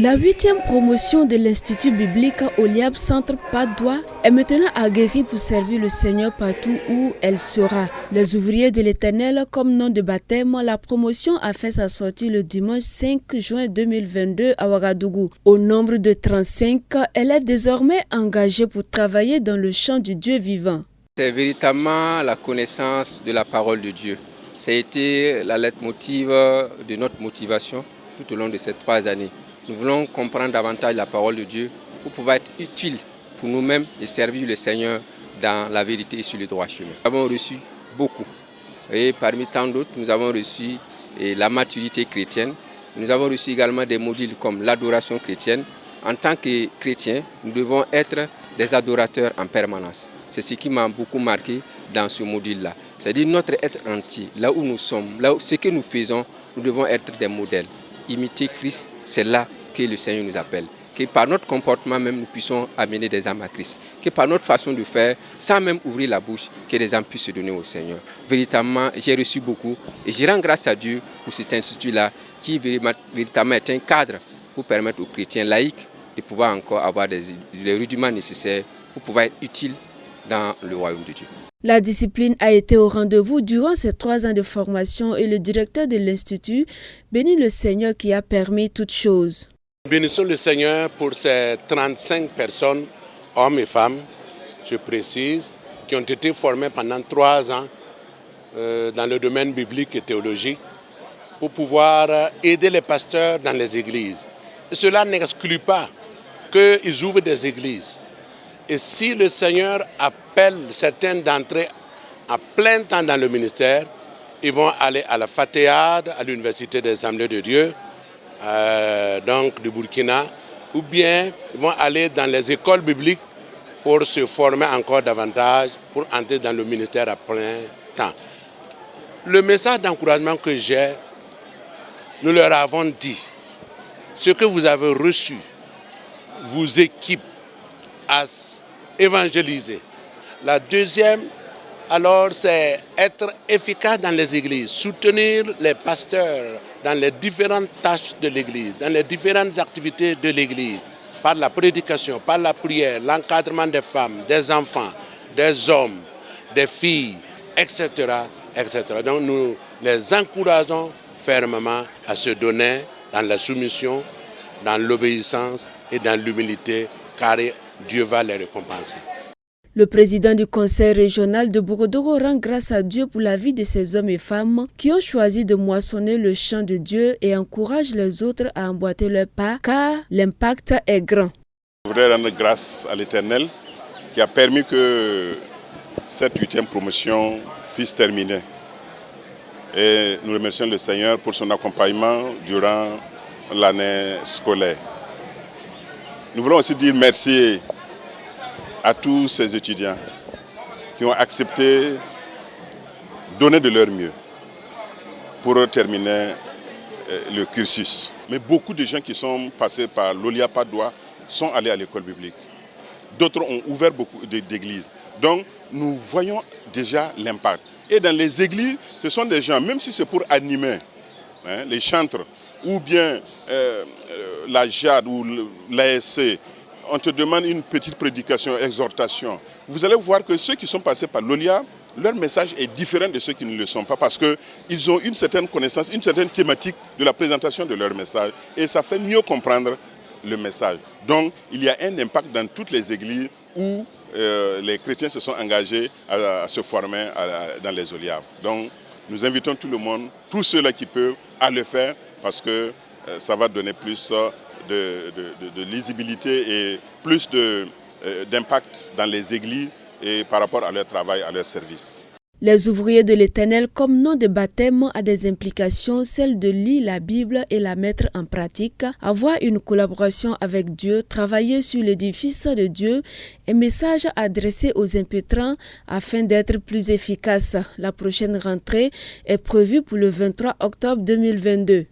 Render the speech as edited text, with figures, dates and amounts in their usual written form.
La 8e promotion de l'Institut biblique Oliab Centre Padoua est maintenant aguerrie pour servir le Seigneur partout où elle sera. Les ouvriers de l'Éternel comme nom de baptême, la promotion a fait sa sortie le dimanche 5 juin 2022 à Ouagadougou. Au nombre de 35, elle est désormais engagée pour travailler dans le champ du Dieu vivant. C'est véritablement la connaissance de la parole de Dieu. Ça a été la leitmotiv de notre motivation tout au long de ces 3 années. Nous voulons comprendre davantage la parole de Dieu pour pouvoir être utiles pour nous-mêmes et servir le Seigneur dans la vérité et sur le droit chemin. Nous avons reçu beaucoup. Et parmi tant d'autres, nous avons reçu la maturité chrétienne. Nous avons reçu également des modules comme l'adoration chrétienne. En tant que chrétiens, nous devons être des adorateurs en permanence. C'est ce qui m'a beaucoup marqué dans ce module-là. C'est-à-dire notre être entier, là où nous sommes, ce que nous faisons, nous devons être des modèles. Imiter Christ, c'est là que le Seigneur nous appelle. Que par notre comportement même, nous puissions amener des âmes à Christ. Que par notre façon de faire, sans même ouvrir la bouche, que des âmes puissent se donner au Seigneur. Véritablement, j'ai reçu beaucoup et je rends grâce à Dieu pour cet institut-là qui véritablement est un cadre pour permettre aux chrétiens laïcs de pouvoir encore avoir les rudiments nécessaires pour pouvoir être utiles dans le royaume de Dieu. La discipline a été au rendez-vous durant ces 3 ans de formation et le directeur de l'Institut bénit le Seigneur qui a permis toutes choses. Bénissons le Seigneur pour ces 35 personnes, hommes et femmes, je précise, qui ont été formées pendant 3 ans dans le domaine biblique et théologique pour pouvoir aider les pasteurs dans les églises. Et cela n'exclut pas qu'ils ouvrent des églises. Et si le Seigneur appelle certains d'entre eux à plein temps dans le ministère, ils vont aller à la Fatéade, à l'Université des Assemblées de Dieu, donc du Burkina, ou bien ils vont aller dans les écoles bibliques pour se former encore davantage, pour entrer dans le ministère à plein temps. Le message d'encouragement que j'ai, nous leur avons dit, ce que vous avez reçu vous équipe à évangéliser. La deuxième, alors, c'est être efficace dans les églises, soutenir les pasteurs dans les différentes tâches de l'église, dans les différentes activités de l'église, par la prédication, par la prière, l'encadrement des femmes, des enfants, des hommes, des filles, etc., etc. Donc nous les encourageons fermement à se donner dans la soumission, dans l'obéissance et dans l'humilité, car Dieu va les récompenser. Le président du conseil régional de Bourodogo rend grâce à Dieu pour la vie de ces hommes et femmes qui ont choisi de moissonner le champ de Dieu et encourage les autres à emboîter leur pas car l'impact est grand. Je voudrais rendre grâce à l'Éternel qui a permis que cette 8e promotion puisse terminer. Et nous remercions le Seigneur pour son accompagnement durant l'année scolaire. Nous voulons aussi dire merci à tous ces étudiants qui ont accepté de donner de leur mieux pour terminer le cursus. Mais beaucoup de gens qui sont passés par l'Oliab Padoua sont allés à l'école biblique. D'autres ont ouvert beaucoup d'églises. Donc nous voyons déjà l'impact. Et dans les églises, ce sont des gens, même si c'est pour animer les chantres ou bien la JAD ou l'ASC, on te demande une petite prédication, exhortation. Vous allez voir que ceux qui sont passés par l'Oliab, leur message est différent de ceux qui ne le sont pas parce qu'ils ont une certaine connaissance, une certaine thématique de la présentation de leur message et ça fait mieux comprendre le message. Donc il y a un impact dans toutes les églises où les chrétiens se sont engagés à se former dans les Oliab. Donc nous invitons tout le monde, tous ceux-là qui peuvent, à le faire parce que ça va donner plus de lisibilité et plus d'impact dans les églises et par rapport à leur travail, à leur service. Les ouvriers de l'Éternel comme nom de baptême a des implications, celles de lire la Bible et la mettre en pratique, avoir une collaboration avec Dieu, travailler sur l'édifice de Dieu et message adressé aux impétrants afin d'être plus efficaces. La prochaine rentrée est prévue pour le 23 octobre 2022.